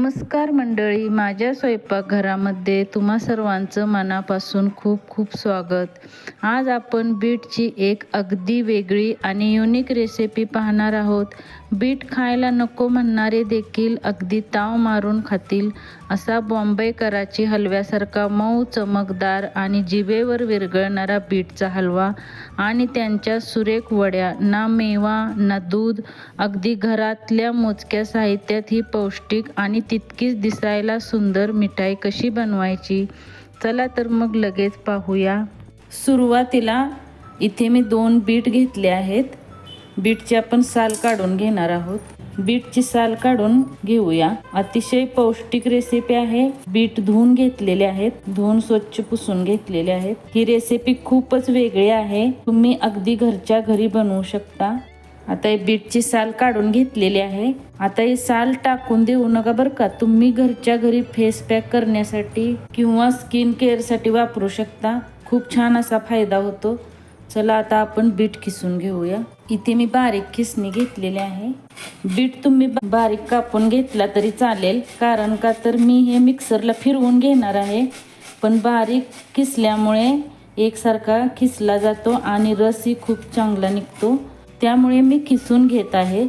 नमस्कार मंडळी, माझ्या स्वयंपाकघरामध्ये तुम्हा सर्वांचं मनापासून खूप खूप स्वागत. आज आपण बीटची एक अगदी वेगळी आणि युनिक रेसिपी पाहणार आहोत. बीट खायला नको म्हणणारे देखील अगदी ताव मारून खातील असा बॉम्बेकराची हलव्यासारखा मऊ, चमकदार आणि जिभेवर विरघळणारा बीटचा हलवा आणि त्यांच्या सुरेख वड्या. ना मेवा ना दूध, अगदी घरातल्या मोजक्या साहित्यात ही पौष्टिक आणि तितकीच दिसायला सुंदर मिठाई कशी बनवायची, चला तर मग लगेच पाहूया. सुरुवातीला इथे मी 2 बीट घेतले आहेत. बीटची आपण साल काढून घेणार आहोत. बीटची साल काढून घेऊया. अतिशय पौष्टिक रेसिपी आहे. बीट धुवून घेतलेले आहेत, धुवून स्वच्छ पुसून घेतलेले आहेत. ही रेसिपी खूपच वेगळी आहे, तुम्ही अगदी घरच्या घरी बनवू शकता. आता हे बीटची साल काढून घेतलेली आहे. आता हे साल टाकून देऊ नका बरं का. तुम्ही घरच्या घरी फेस पॅक करण्यासाठी किंवा स्किन केअरसाठी वापरू शकता. खूप छान असा फायदा होतो. चला आता आपण बीट किसून घेऊया. इथे मी बारीक खिसणी घेतलेली आहे. बीट तुम्ही बारीक कापून घेतला तरी चालेल, कारण का तर मी हे मिक्सरला फिरवून घेणार आहे. पण बारीक किसल्यामुळे एकसारखा किसला जातो आणि रसही खूप चांगला निघतो, त्यामुळे मी किसून घेत आहे.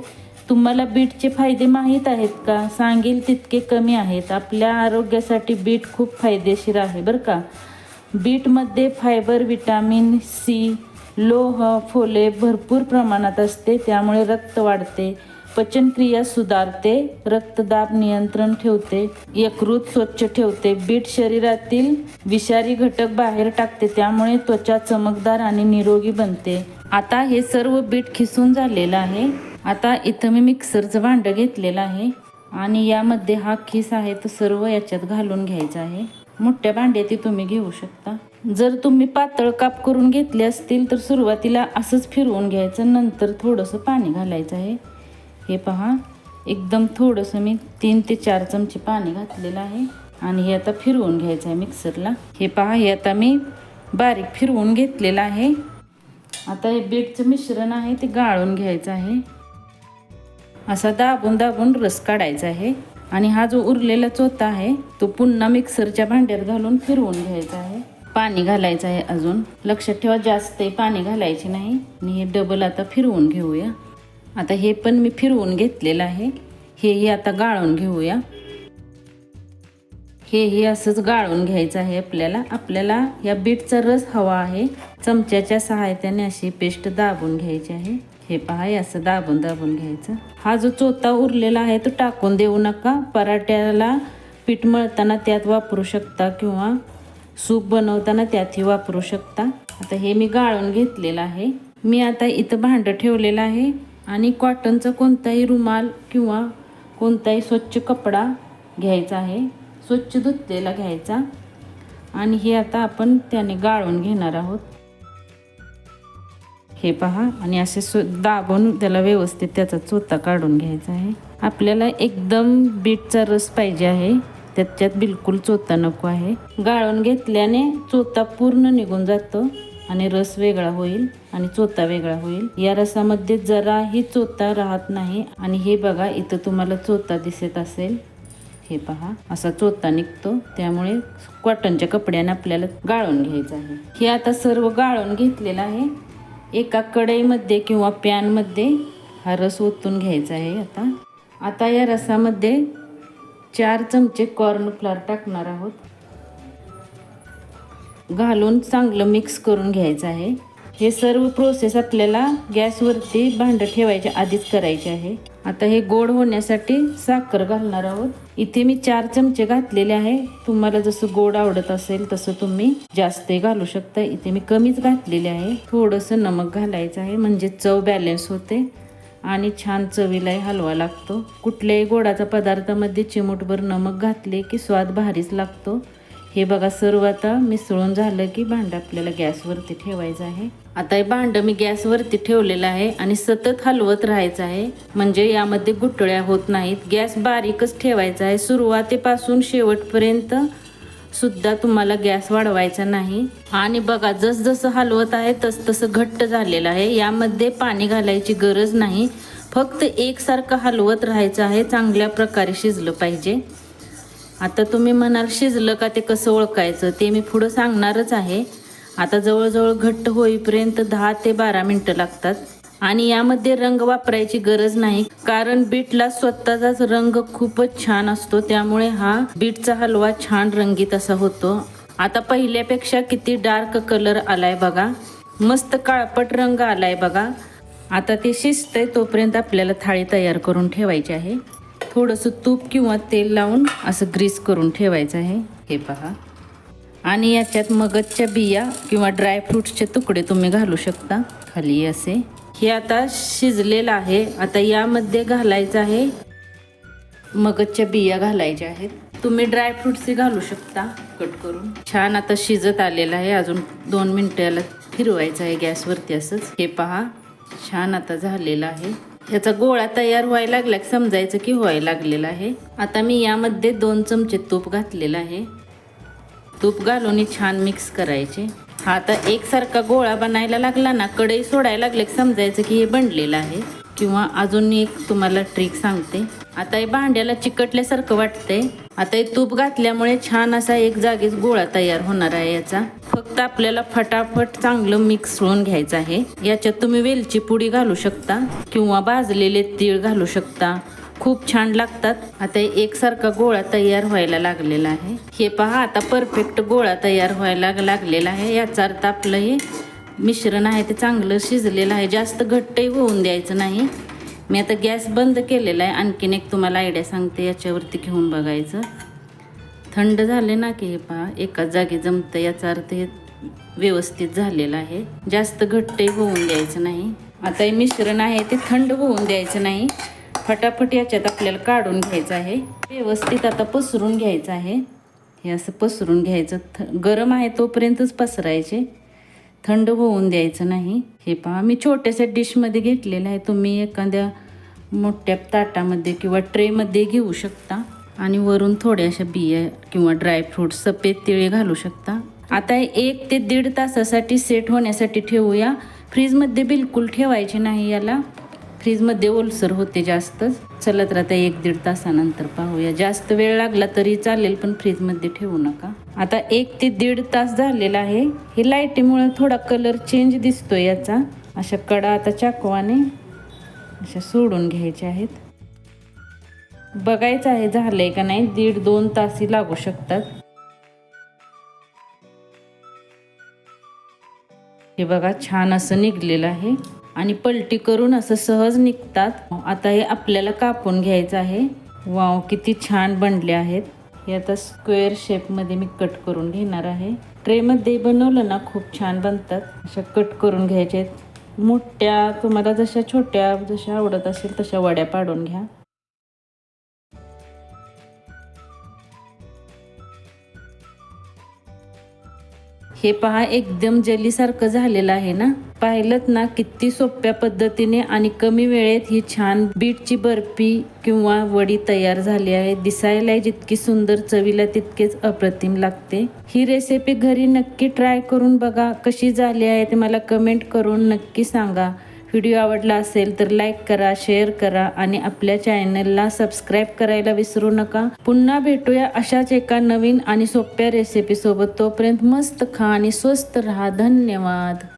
तुम्हाला बीटचे फायदे माहीत आहेत का? सांगेल तितके कमी आहेत. आपल्या आरोग्यासाठी बीट खूप फायदेशीर आहे बरं का. बीटमध्ये फायबर, विटॅमिन सी, लोह, फोले भरपूर प्रमाणात असते, त्यामुळे रक्त वाढते, पचनक्रिया सुधारते, रक्तदाब नियंत्रण ठेवते, यकृत स्वच्छ ठेवते. बीट शरीरातील विषारी घटक बाहेर टाकते, त्यामुळे त्वचा चमकदार आणि निरोगी बनते. आता हे सर्व बीट खिसून झालेलं आहे. आता इथं मी मिक्सरचं भांडं घेतलेलं आहे आणि यामध्ये हा खिस आहे तो सर्व याच्यात घालून घ्यायचा आहे. मोठ्या भांड्यात तुम्ही घेऊ शकता. जर तुम्ही पातळ काप करून घेतले असतील तर सुरुवातीला असंच फिरवून घ्यायचं, नंतर थोडंसं पाणी घालायचं आहे. हे पहा, एकदम थोडंसं मी 3 ते 4 चमचे पाणी घातलेलं आहे आणि हे आता फिरवून घ्यायचं आहे मिक्सरला. हे पहा, हे आता मी बारीक फिरवून घेतलेलं आहे. आता हे बीटचं मिश्रण आहे ते गाळून घ्यायचं आहे. असा दाबून दाबून रस काढायचा आहे आणि हा जो उरलेला चोथा आहे तो पुन्हा मिक्सरच्या भांड्यात घालून फिरवून घ्यायचा आहे. पाणी घालायचं आहे अजून. लक्षात ठेवा, जास्त पाणी घालायचे नाही. आणि हे डबल आता फिरवून घेऊया. आता हे पण मी फिरवून घेतलेलं आहे. हेही आता गाळून घेऊया. हे असंच गाळून घ्यायचं आहे आपल्याला या बीटचा रस हवा आहे. चमच्याच्या सहाय्याने अशी पेस्ट दाबून घ्यायची आहे. हे पहा, असं दाबून दाबून घ्यायचं. हा जो चोथा उरलेला आहे तो टाकून देऊ नका. पराठ्याला पीठ मळताना त्यात वापरू शकता किंवा सूप बनवताना त्यातही वापरू शकता. आता हे मी गाळून घेतलेलं आहे. मी आता इथं भांडं ठेवलेलं आहे आणि कॉटनचा कोणताही रुमाल किंवा कोणताही स्वच्छ कपडा घ्यायचा आहे, स्वच्छ धुतलेला घ्यायचा आणि हे आता आपण त्याने गाळून घेणार आहोत. हे पहा, आणि असे दाबून त्याला व्यवस्थित त्याचा चोथा काढून घ्यायचा आहे. आपल्याला एकदम बीटचा रस पाहिजे आहे, त्याच्यात बिलकुल चोथा नको आहे. गाळून घेतल्याने चोथा पूर्ण निघून जातो आणि रस वेगळा होईल आणि चोथा वेगळा होईल. या रसामध्ये जराही चोथा राहत नाही. आणि हे बघा, इथं तुम्हाला चोथा दिसत असेल. हे पहा, असा चोथा निघतो, त्यामुळे कॉटनच्या कपड्याने आपल्याला गाळून घ्यायचं आहे. हे आता सर्व गाळून घेतलेलं आहे. एका कढईमध्ये किंवा पॅनमध्ये हा रस ओतून घ्यायचा आहे. आता या रसामध्ये 4 चमचे कॉर्नफ्लॉवर टाकणार आहोत. घालून चांगलं मिक्स करून घ्यायचं आहे. हे सर्व प्रोसेस आपल्याला गॅसवरती भांडं ठेवायच्या आधीच करायचे आहे. आता हे गोड होण्यासाठी साखर घालणार आहोत. इथे मी 4 चमचे घातलेले आहे. तुम्हाला जसं गोड आवडत असेल तसं तुम्ही जास्तही घालू शकता. इथे मी कमीच घातलेले आहे. थोडंसं नमक घालायचं आहे, म्हणजे चव बॅलन्स होते आणि छान चवीलाही हलवा लागतो. कुठल्याही गोडाचा पदार्थामध्ये चिमूटभर नमक घातले की स्वाद भारीच लागतो. हे बघा, सर्व आता मिसळून झालं की भांडं आपल्याला गॅसवरती ठेवायचं आहे. आता हे भांडं मी गॅसवरती ठेवलेलं आहे आणि सतत हलवत राहायचं आहे, म्हणजे यामध्ये गुठळ्या होत नाहीत. गॅस बारीकच ठेवायचा आहे. सुरुवातीपासून शेवटपर्यंत सुद्धा तुम्हाला गॅस वाढवायचा नाही. आणि बघा, जसजसं हलवत आहे तसतसं घट्ट झालेलं आहे. यामध्ये पाणी घालायची गरज नाही, फक्त एकसारखं हलवत राहायचं आहे. चांगल्या प्रकारे शिजलं पाहिजे. आता तुम्ही म्हणाल शिजलं का ते कसं ओळखायचं, ते मी पुढं सांगणारच आहे. आता जवळजवळ घट्ट होईपर्यंत 10 ते 12 मिनटं लागतात. आणि यामध्ये रंग वापरायची गरज नाही, कारण बीटला स्वतःचाच रंग खूपच छान असतो, त्यामुळे हा बीटचा हलवा छान रंगीत असा होतो. आता पहिल्यापेक्षा किती डार्क कलर आलाय बघा, मस्त काळपट रंग आलाय बघा. आता ते शिजतंय तोपर्यंत आपल्याला थाळी तयार करून ठेवायची आहे. थोडंसं तूप किंवा तेल लावून असं ग्रीस करून ठेवायचं आहे. हे पहा. आणि याच्यात मगजच्या बिया किंवा ड्रायफ्रूट्सचे तुकडे तुम्ही घालू शकता खाली असे. हे आता शिजलेलं आहे. आता यामध्ये घालायचं आहे, मगजच्या बिया घालायच्या आहेत. तुम्ही ड्रायफ्रूट्सही घालू शकता कट करून. छान आता शिजत आलेलं आहे. अजून 2 मिनटं याला फिरवायचं आहे गॅसवरती असंच. हे पहा, छान आता झालेलं आहे. याचा गोळा तयार व्हायला लागला की समजायचं की व्हायला लागलेला आहे. आता मी यामध्ये 2 चमचे तूप घातलेलं आहे. तूप घालून छान मिक्स करायचे. हा आता एकसारखा गोळा बनायला लागला ना, कढई सोडायला लागले की समजायचं की हे बनलेलं आहे. किंवा अजून एक तुम्हाला ट्रिक सांगते. आता हे भांड्याला चिकटल्यासारखं वाटतंय. आता हे तूप घातल्यामुळे छान असा एक जागीच गोळा तयार होणार आहे याचा. फक्त आपल्याला फटाफट चांगलं मिक्स होऊन घ्यायचं आहे. याच्यात तुम्ही वेलची पुडी घालू शकता किंवा भाजलेले तीळ घालू शकता, खूप छान लागतात. आता एकसारखा गोळा तयार व्हायला लागलेला आहे. हे पहा, आता परफेक्ट गोळा तयार व्हायला लागलेला आहे. याचा अर्थ आपलं हे मिश्रण आहे ते चांगलं शिजलेलं आहे. जास्त घट्टही होऊन द्यायचं नाही. मी आता गॅस बंद केलेला आहे. आणखीन एक तुम्हाला आयडिया सांगते, याच्यावरती घेऊन बघायचं. थंड झाले ना की हे पहा एकाच जागी जमतं, याचा अर्थ हे व्यवस्थित झालेलं आहे. जास्त घट्टही होऊन द्यायचं नाही. आता हे मिश्रण आहे ते थंड होऊन द्यायचं नाही. फटाफट याच्यात आपल्याला काढून घ्यायचं आहे. व्यवस्थित आता पसरून घ्यायचं आहे. हे असं पसरून घ्यायचं. गरम आहे तोपर्यंतच पसरायचे, थंड होऊन द्यायचं नाही. हे पहा, मी छोट्याशा डिशमध्ये घेतलेलं आहे. तुम्ही एखाद्या मोठ्या ताटामध्ये किंवा ट्रेमध्ये घेऊ शकता. आणि वरून थोड्याशा बिया किंवा ड्रायफ्रूट सफेद तिळे घालू शकता. आता 1 ते 1.5 तासासाठी सेट होण्यासाठी ठेवूया. फ्रीजमध्ये बिलकुल ठेवायचे नाही याला, फ्रीजमध्ये ओलसर होते जास्तच. चला तर आता 1-1.5 तासानंतर पाहूया. जास्त वेळ लागला तरी चालेल, पण फ्रीजमध्ये ठेवू नका. आता 1 ते 1.5 तास झालेला आहे. हे लाईटीमुळे थोडा कलर चेंज दिसतोय याचा. अशा कडा आता चाकवाने अशा सोडून घ्यायच्या आहेत. बघायचं आहे झालंय का नाही. 1.5-2 तासही लागू शकतात. हे बघा, छान असं निघलेलं आहे आणि पलटी करून असं सहज निघतात. आता हे आपल्याला कापून घ्यायचं आहे. वाव, किती छान बनले आहेत. हे आता स्क्वेअर शेपमध्ये मी कट करून घेणार आहे. ट्रेमध्ये बनवलं ना खूप छान बनतात. अशा कट करून घ्यायचे. मोठ्या तुम्हाला जशा छोट्या जशा आवडत असेल तशा वड्या पाडून घ्या. हे पहा, एकदम जेलीसारखं झालेलं आहे ना. पाहिलंत ना किती सोप्या पद्धतीने आणि कमी वेळेत ही छान बीटची बर्फी किंवा वडी तयार झाली आहे. दिसायला जितकी सुंदर, चवीला तितकेच अप्रतिम लागते. ही रेसिपी घरी नक्की ट्राय करून बघा. कशी झाली आहे ते मला कमेंट करून नक्की सांगा. व्हिडिओ आवडला असेल तर लाईक करा, शेअर करा आणि आपल्या चॅनलला सबस्क्राईब करायला विसरू नका. पुन्हा भेटूया अशाच एका नवीन आणि सोप्या रेसिपीसोबत. तोपर्यंत मस्त खा आणि स्वस्त राहा. धन्यवाद.